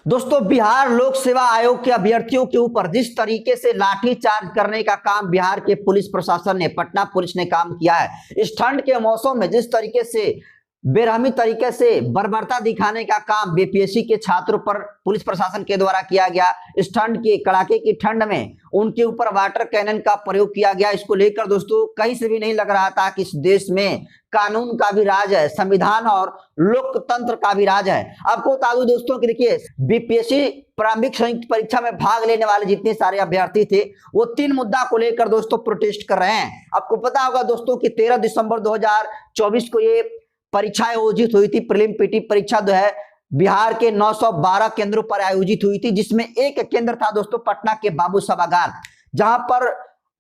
दोस्तों, बिहार लोक सेवा आयोग के अभ्यर्थियों के ऊपर जिस तरीके से लाठीचार्ज करने का काम बिहार के पुलिस प्रशासन ने, पटना पुलिस ने काम किया है, इस ठंड के मौसम में जिस तरीके से बेरहमी तरीके से बर्बरता दिखाने का काम बीपीएससी के छात्रों पर पुलिस प्रशासन के द्वारा किया गया, इस ठंड की कड़ाके की ठंड में उनके ऊपर वाटर कैनन का प्रयोग किया गया, इसको लेकर दोस्तों कहीं से भी नहीं लग रहा था कि इस देश में कानून का भी राज है, संविधान और लोकतंत्र का भी राज है। आपको बता दूं दोस्तों कि देखिए, बीपीएससी प्रारंभिक संयुक्त परीक्षा में भाग लेने वाले जितने सारे अभ्यर्थी थे वो 3 मुद्दा को लेकर दोस्तों प्रोटेस्ट कर रहे हैं। आपको पता होगा दोस्तों कि 13 दिसंबर 2024 को ये परीक्षा आयोजित हुई थी। प्रीलिम पीटी परीक्षा जो है बिहार के 912 केंद्रों पर आयोजित हुई थी, जिसमें एक केंद्र था दोस्तों पटना के बाबू सभागार, जहां पर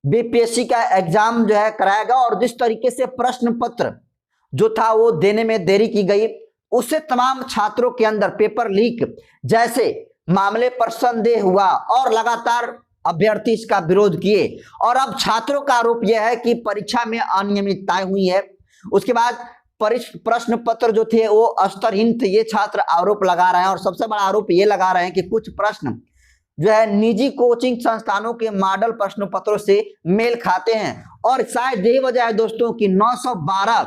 बीपीएससी का एग्जाम जो है कराया गया। और जिस तरीके से प्रश्न पत्र जो था वो देने में देरी की गई, उससे तमाम छात्रों के अंदर पेपर लीक जैसे मामले पर संदेह हुआ और लगातार अभ्यर्थी इसका विरोध किए। और अब छात्रों का आरोप यह है कि परीक्षा में अनियमितताएं हुई है। उसके बाद प्रश्न पत्र जो थे वो स्तरहीन थे, ये छात्र आरोप लगा रहे हैं। और सबसे बड़ा आरोप ये लगा रहे हैं कि कुछ प्रश्न जो है निजी कोचिंग संस्थानों के मॉडल प्रश्न पत्रों से मेल खाते हैं। और शायद यही वजह है दोस्तों कि 912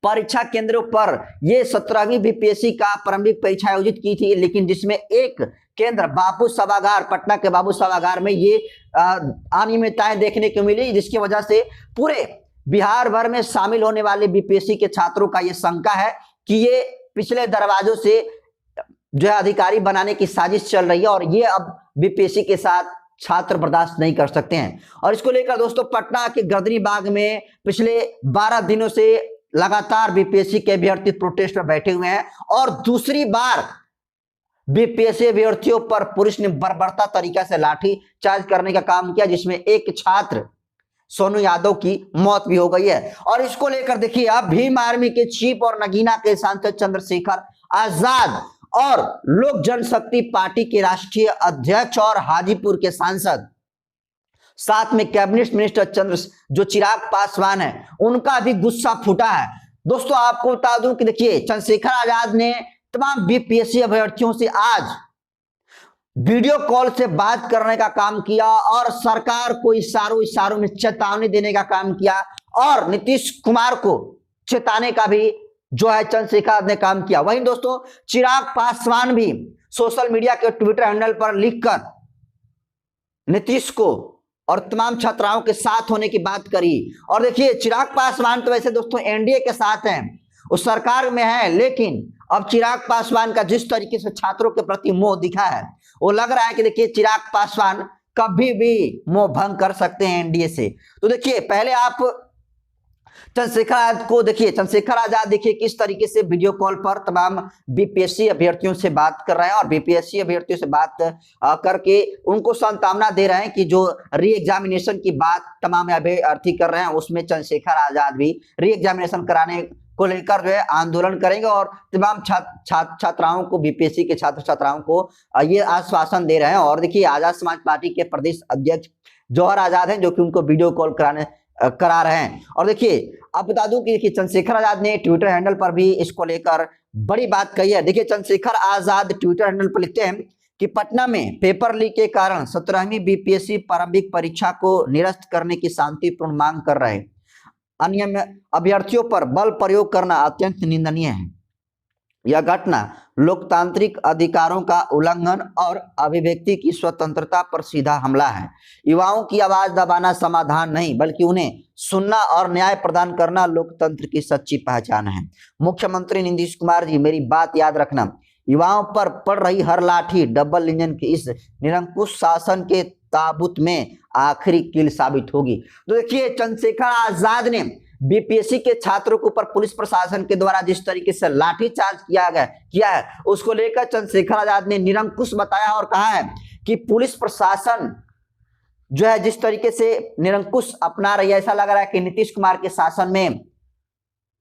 परीक्षा केंद्रों पर ये 17वीं बीपीएससी का प्रारंभिक परीक्षा आयोजित की थी, लेकिन जिसमें एक केंद्र बाबू सभागार, पटना के बाबू सभागार में ये अनियमितताएं देखने को मिली, जिसकी वजह से पूरे बिहार भर में शामिल होने वाले बीपीएससी के छात्रों का ये शंका है कि ये पिछले दरवाजों से जो है अधिकारी बनाने की साजिश चल रही है और ये अब बीपीएससी के साथ छात्र बर्दाश्त नहीं कर सकते हैं। और इसको लेकर दोस्तों पटना के गर्दनी बाग में पिछले 12 दिनों से लगातार बीपीएससी के अभ्यर्थी प्रोटेस्ट में बैठे हुए हैं। और दूसरी बार बीपीएससी अभ्यर्थियों पर पुलिस ने बर्बरता तरीका से लाठी चार्ज करने का काम किया, जिसमें एक छात्र सोनू यादव की मौत भी हो गई है। और इसको लेकर देखिए, अब भीम आर्मी के चीफ और नगीना के सांसद चंद्रशेखर आजाद और लोक जनशक्ति पार्टी के राष्ट्रीय अध्यक्ष और हाजीपुर के सांसद, साथ में कैबिनेट मिनिस्टर जो चिराग पासवान है, उनका भी गुस्सा फूटा है। दोस्तों आपको बता दूं कि देखिए, चंद्रशेखर आजाद ने तमाम बीपीएससी अभ्यर्थियों से आज वीडियो कॉल से बात करने का काम किया और सरकार को इशारों में चेतावनी देने का काम किया और नीतीश कुमार को चेताने का भी जो है चंद्रशेखर ने काम किया। वहीं दोस्तों चिराग पासवान भी सोशल मीडिया के ट्विटर हैंडल पर लिखकर नीतीश को और तमाम छात्राओं के साथ होने की बात करी। और देखिए, चिराग पासवान तो वैसे दोस्तों एनडीए के साथ हैं, उस सरकार में है, लेकिन अब चिराग पासवान का जिस तरीके से छात्रों के प्रति मोह दिखा है, वो लग रहा है कि देखिए चिराग पासवान कभी भी मोह भंग कर सकते हैं एनडीए से। तो देखिए, पहले आप चंद्रशेखर आजाद को देखिए, चंद्रशेखर आजाद देखिए किस तरीके से वीडियो कॉल पर तमाम बीपीएससी अभ्यर्थियों से बात कर रहे हैं और बीपीएससी अभ्यर्थियों से बात करके उनको सांत्वना दे रहे हैं कि जो री एग्जामिनेशन की बात तमाम अभ्यर्थी कर रहे हैं, उसमें चंद्रशेखर आजाद भी री एग्जामिनेशन कराने को लेकर जो है आंदोलन करेंगे और तमाम छात्राओं को, बीपीएससी के छात्र छात्राओं को ये आश्वासन दे रहे हैं। और देखिए, आजाद समाज पार्टी के प्रदेश अध्यक्ष जौहर आजाद हैं जो कि उनको वीडियो कॉल करा रहे हैं। और देखिए, अब बता दूं कि देखिए चंद्रशेखर आजाद ने ट्विटर हैंडल पर भी इसको लेकर बड़ी बात कही है। देखिए, चंद्रशेखर आजाद ट्विटर हैंडल पर लिखते हैं कि पटना में पेपर लीक के कारण 17वीं बीपीएससी प्रारंभिक परीक्षा को निरस्त करने की शांतिपूर्ण मांग कर रहे अन्य अभ्यर्थियों पर बल प्रयोग करना अत्यंत निंदनीय है। यह घटना लोकतांत्रिक अधिकारों का उल्लंघन और अभिव्यक्ति की स्वतंत्रता पर सीधा हमला है। युवाओं की आवाज दबाना समाधान नहीं, बल्कि उन्हें सुनना और न्याय प्रदान करना लोकतंत्र की सच्ची पहचान है। मुख्यमंत्री नीतीश कुमार जी, मेरी बात याद रखना, युवाओं पर पड़ रही हर लाठी डबल इंजन के इस निरंकुश शासन के ताबूत में आखिरी कील साबित होगी। तो देखिए, चंद्रशेखर आजाद ने बीपीएससी के छात्रों के ऊपर पुलिस प्रशासन के द्वारा जिस तरीके से लाठीचार्ज किया है, उसको लेकर चंद्रशेखर आजाद ने निरंकुश बताया और कहा है कि पुलिस प्रशासन जो है जिस तरीके से निरंकुश अपना रही है, ऐसा लग रहा है कि नीतीश कुमार के शासन में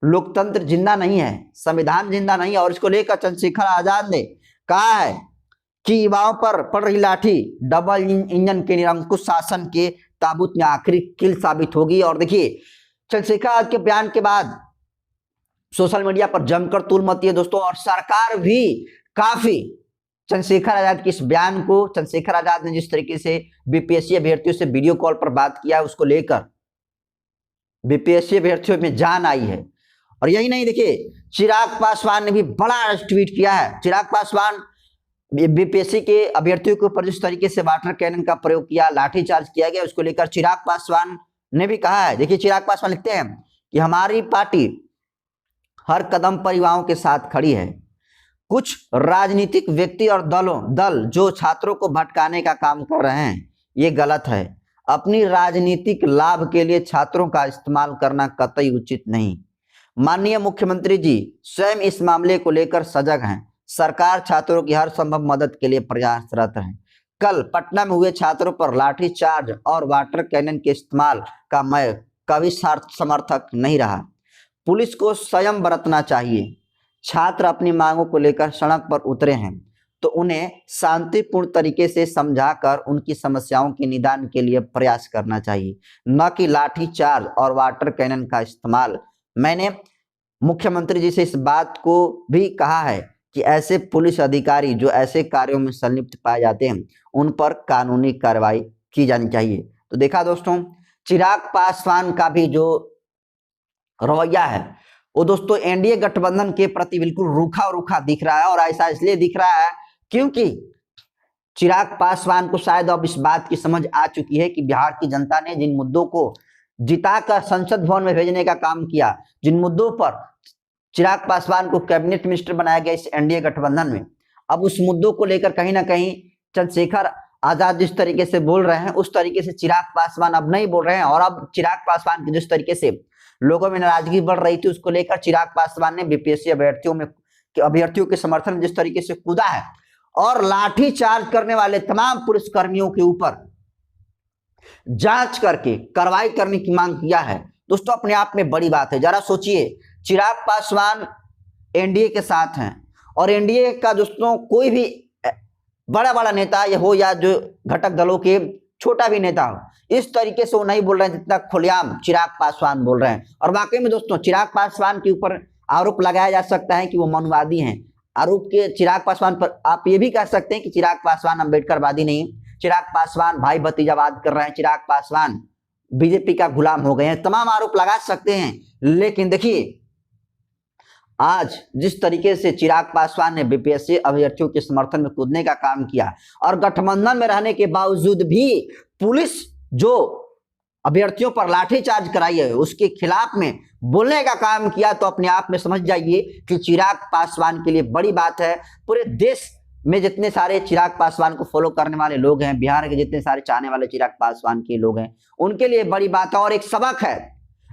लोकतंत्र जिंदा नहीं है, संविधान जिंदा नहीं है। और इसको लेकर चंद्रशेखर आजाद ने कहा है कि युवाओं पर पड़ रही लाठी डबल इंजन के निरंकुश शासन के ताबूत में आखिरी कील साबित होगी। और देखिए, चंद्रशेखर आजाद के बयान के बाद सोशल मीडिया पर जमकर तूल मची है दोस्तों, और सरकार भी काफी चंद्रशेखर आजाद के इस बयान को, चंद्रशेखर आजाद ने जिस तरीके से बीपीएससी अभ्यर्थियों से वीडियो कॉल पर बात किया, उसको लेकर बीपीएससी अभ्यर्थियों में जान आई है। और यही नहीं, देखिए चिराग पासवान ने भी बड़ा ट्वीट किया है। चिराग पासवान बीपीएससी के अभ्यर्थियों के ऊपर जिस तरीके से वाटर कैनन का प्रयोग किया, लाठीचार्ज किया गया, उसको लेकर चिराग पासवान ने भी कहा है। देखिए चिराग पासवान लिखते हैं कि हमारी पार्टी हर कदम पर युवाओं के साथ खड़ी है। कुछ राजनीतिक व्यक्ति और दल जो छात्रों को भटकाने का काम कर रहे हैं, ये गलत है। अपनी राजनीतिक लाभ के लिए छात्रों का इस्तेमाल करना कतई उचित नहीं। माननीय मुख्यमंत्री जी स्वयं इस मामले को लेकर सजग हैं। सरकार छात्रों की हर संभव मदद के लिए प्रयासरत है। कल पटना में हुए छात्रों पर लाठीचार्ज और वाटर कैनन के इस्तेमाल का मैं कभी समर्थक नहीं रहा। पुलिस को संयम बरतना चाहिए। छात्र अपनी मांगों को लेकर सड़क पर उतरे हैं तो उन्हें शांतिपूर्ण तरीके से समझाकर उनकी समस्याओं के निदान के लिए प्रयास करना चाहिए, न कि लाठीचार्ज और वाटर कैनन का इस्तेमाल। मैंने मुख्यमंत्री जी से इस बात को भी कहा है कि ऐसे पुलिस अधिकारी जो ऐसे कार्यों में संलिप्त पाए जाते हैं, उन पर कानूनी कार्रवाई की जानी चाहिए। तो देखा दोस्तों, चिराग पासवान का भी जो रवैया है वो दोस्तों एनडीए गठबंधन के प्रति बिल्कुल रूखा दिख रहा है। और ऐसा इसलिए दिख रहा है क्योंकि चिराग पासवान को शायद अब इस बात की समझ आ चुकी है कि बिहार की जनता ने जिन मुद्दों को जिताकर संसद भवन में भेजने का काम किया, जिन मुद्दों पर चिराग पासवान को कैबिनेट मिनिस्टर बनाया गया इस एनडीए गठबंधन में, अब उस मुद्दों को लेकर कहीं ना कहीं चंद्रशेखर आजाद जिस तरीके से बोल रहे हैं, उस तरीके से चिराग पासवान अब नहीं बोल रहे हैं। और अब चिराग पासवान की जिस तरीके से लोगों में नाराजगी बढ़ रही थी, उसको लेकर चिराग पासवान ने बीपीएससी अभ्यर्थियों के समर्थन में जिस तरीके से कूदा है और लाठी चार्ज करने वाले तमाम पुलिसकर्मियों के ऊपर जांच करके कार्रवाई करने की मांग किया है, दोस्तों अपने आप में बड़ी बात है। जरा सोचिए, चिराग पासवान एनडीए के साथ हैं और एनडीए का दोस्तों कोई भी बड़ा नेता हो या जो घटक दलों के छोटा भी नेता हो, इस तरीके से वो नहीं बोल रहे हैं जितना खुलेआम चिराग पासवान बोल रहे हैं। और वाकई में दोस्तों चिराग पासवान के ऊपर आरोप लगाया जा सकता है कि वो मनुवादी हैं। आरोप के चिराग पासवान पर आप ये भी कह सकते हैं कि चिराग पासवान अम्बेडकरवादी नहीं, चिराग पासवान भाई भतीजावाद कर रहे हैं, चिराग पासवान बीजेपी का गुलाम हो गए हैं, तमाम आरोप लगा सकते हैं। लेकिन देखिए आज जिस तरीके से चिराग पासवान ने बीपीएससी अभ्यर्थियों के समर्थन में कूदने का काम किया और गठबंधन में रहने के बावजूद भी पुलिस जो अभ्यर्थियों पर लाठीचार्ज कराई है उसके खिलाफ में बोलने का काम किया, तो अपने आप में समझ जाइए कि चिराग पासवान के लिए बड़ी बात है। पूरे देश में जितने सारे चिराग पासवान को फॉलो करने वाले लोग हैं, बिहार के जितने सारे चाहने वाले चिराग पासवान के लोग हैं, उनके लिए बड़ी बात है और एक सबक है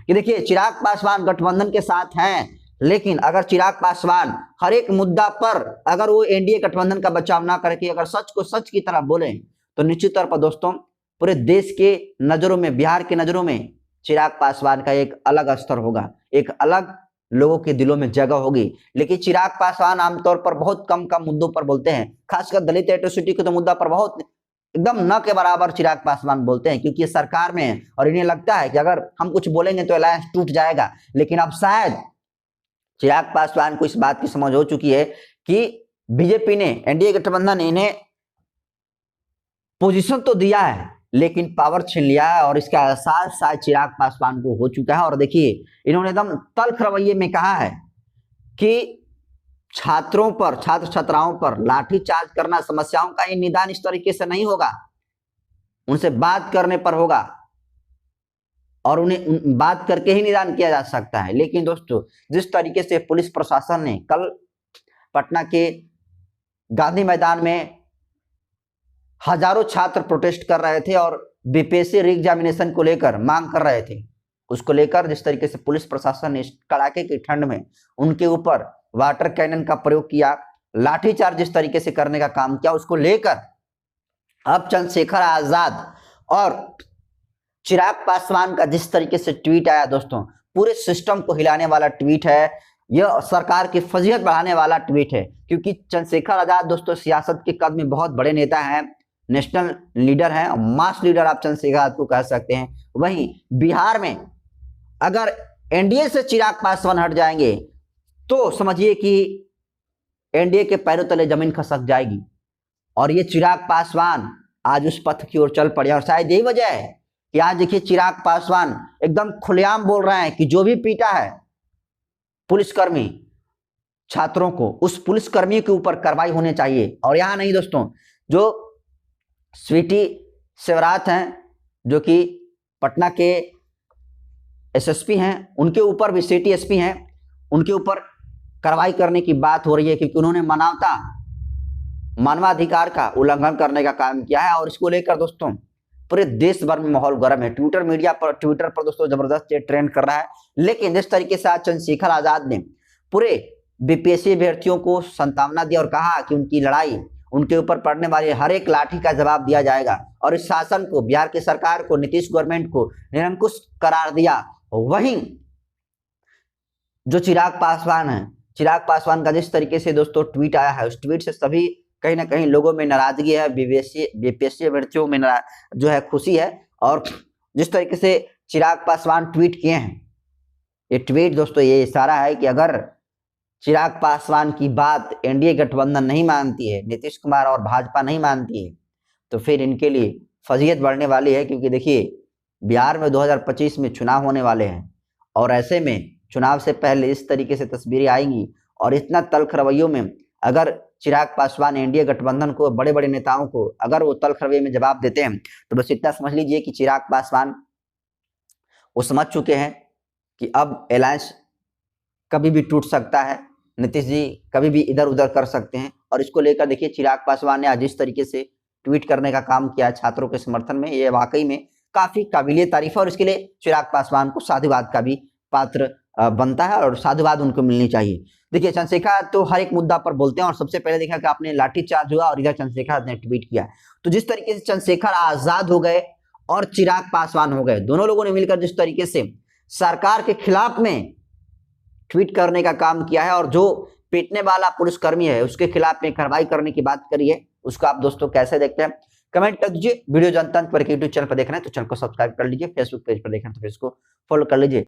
कि देखिए चिराग पासवान गठबंधन के साथ हैं, लेकिन अगर चिराग पासवान हर एक मुद्दा पर अगर वो एनडीए गठबंधन का बचाव ना करके अगर सच को सच की तरह बोले, तो निश्चित तौर पर दोस्तों पूरे देश के नजरों में, बिहार के नजरों में चिराग पासवान का एक अलग स्तर होगा, एक अलग लोगों के दिलों में जगह होगी। लेकिन चिराग पासवान आमतौर पर बहुत कम मुद्दों पर बोलते हैं, खासकर दलित एट्रोसिटी के तो मुद्दा पर बहुत एकदम न के बराबर चिराग पासवान बोलते हैं, क्योंकि ये सरकार में है और इन्हें लगता है कि अगर हम कुछ बोलेंगे तो अलायंस टूट जाएगा। लेकिन अब शायद चिराग पासवान को इस बात की समझ हो चुकी है कि बीजेपी ने, एनडीए गठबंधन ने इन्हें पोजीशन तो दिया है लेकिन पावर छीन लिया है और इसका एहसास शायद चिराग पासवान को हो चुका है। और देखिए इन्होंने एकदम तल्ख रवैये में कहा है कि छात्रों पर, छात्र छात्राओं पर लाठीचार्ज करना, समस्याओं का ये निदान इस तरीके से नहीं होगा, उनसे बात करने पर होगा और उन्हें बात करके ही निदान किया जा सकता है। लेकिन दोस्तों जिस तरीके से पुलिस प्रशासन ने कल पटना के गांधी मैदान में हजारों छात्र प्रोटेस्ट कर रहे थे और बीपीएससी री एग्जामिनेशन को लेकर मांग कर रहे थे, उसको लेकर जिस तरीके से पुलिस प्रशासन ने कड़ाके की ठंड में उनके ऊपर वाटर कैनन का प्रयोग किया, लाठीचार्ज जिस तरीके से करने का काम किया, उसको लेकर अब चंद्रशेखर आजाद और चिराग पासवान का जिस तरीके से ट्वीट आया दोस्तों, पूरे सिस्टम को हिलाने वाला ट्वीट है, यह सरकार की फजीहत बढ़ाने वाला ट्वीट है। क्योंकि चंद्रशेखर आजाद दोस्तों सियासत के कद में बहुत बड़े नेता हैं, नेशनल लीडर हैं, मास लीडर आप चंद्रशेखर आजाद को कह सकते हैं। वहीं बिहार में अगर एनडीए से चिराग पासवान हट जाएंगे तो समझिए कि एनडीए के पैरों तले जमीन खसक जाएगी। और ये चिराग पासवान आज उस पथ की ओर चल पड़े। और शायद यही वजह है कि आज देखिए चिराग पासवान एकदम खुलेआम बोल रहे हैं कि जो भी पीटा है पुलिसकर्मी छात्रों को, उस पुलिसकर्मी के ऊपर कार्रवाई होनी चाहिए। और यहाँ नहीं दोस्तों, जो स्वीटी शिवरात हैं जो कि पटना के एसएसपी हैं, उनके ऊपर भी सिटी एसपी हैं, उनके ऊपर कार्रवाई करने की बात हो रही है क्योंकि उन्होंने मानवाधिकार का उल्लंघन करने का काम किया है। और इसको लेकर दोस्तों पूरे देश भर में माहौल गर्म है। ट्विटर पर दोस्तों जबरदस्त ये ट्रेंड कर रहा है। लेकिन जिस तरीके से आज चंद्रशेखर आजाद ने पूरे बीपीएससी अभ्यर्थियों को सांत्वना दी और कहा कि उनकी लड़ाई, उनके ऊपर पड़ने वाले हर एक लाठी का जवाब दिया जाएगा, और इस शासन को, बिहार की सरकार को, नीतीश गवर्नमेंट को निरंकुश करार दिया, वहीं जो चिराग पासवान है, चिराग पासवान का जिस तरीके से दोस्तों ट्वीट आया है, उस ट्वीट से सभी कहीं ना कहीं लोगों में नाराजगी है, बीपीएससी अभ्यर्थियों में जो है खुशी है। और जिस तरीके से चिराग पासवान ट्वीट किए हैं, ये ट्वीट दोस्तों ये इशारा है कि अगर चिराग पासवान की बात एनडीए गठबंधन नहीं मानती है, नीतीश कुमार और भाजपा नहीं मानती है, तो फिर इनके लिए फजीयत बढ़ने वाली है। क्योंकि देखिए बिहार में 2025 में चुनाव होने वाले हैं, और ऐसे में चुनाव से पहले इस तरीके से तस्वीरें आएंगी और इतना तल्ख रवैयों में अगर चिराग पासवान एनडीए गठबंधन को, बड़े बड़े नेताओं को अगर वो तल्ख रवैये में जवाब देते हैं, तो बस इतना समझ लीजिए कि चिराग पासवान वो समझ चुके हैं कि अब अलायंस कभी भी टूट सकता है, नीतीश जी कभी भी इधर उधर कर सकते हैं। और इसको लेकर देखिए चिराग पासवान ने आज इस तरीके से ट्वीट करने का काम किया छात्रों के समर्थन में, ये वाकई में काफी काबिलियत तारीफ है। और इसके लिए चिराग पासवान को साधुवाद का भी पात्र बनता है और साधुवाद उनको मिलनी चाहिए। देखिए चंद्रशेखर तो हर एक मुद्दा पर बोलते हैं, और सबसे पहले देखा कि आपने लाठीचार्ज हुआ और इधर चंद्रशेखर ने ट्वीट किया। तो जिस तरीके से चंद्रशेखर आजाद हो गए और चिराग पासवान हो गए, दोनों लोगों ने मिलकर जिस तरीके से सरकार के खिलाफ में ट्वीट करने का काम किया है, और जो पीटने वाला पुलिसकर्मी है उसके खिलाफ में कार्रवाई करने की बात करी है, उसको आप दोस्तों कैसे देखते हैं कमेंट कर दीजिए। वीडियो जनता पर यूट्यूब चैनल पर देख रहे हैं तो चैनल को सब्सक्राइब कर लीजिए, फेसबुक पेज पर देख रहे हैं तो पेज को फॉलो कर लीजिए।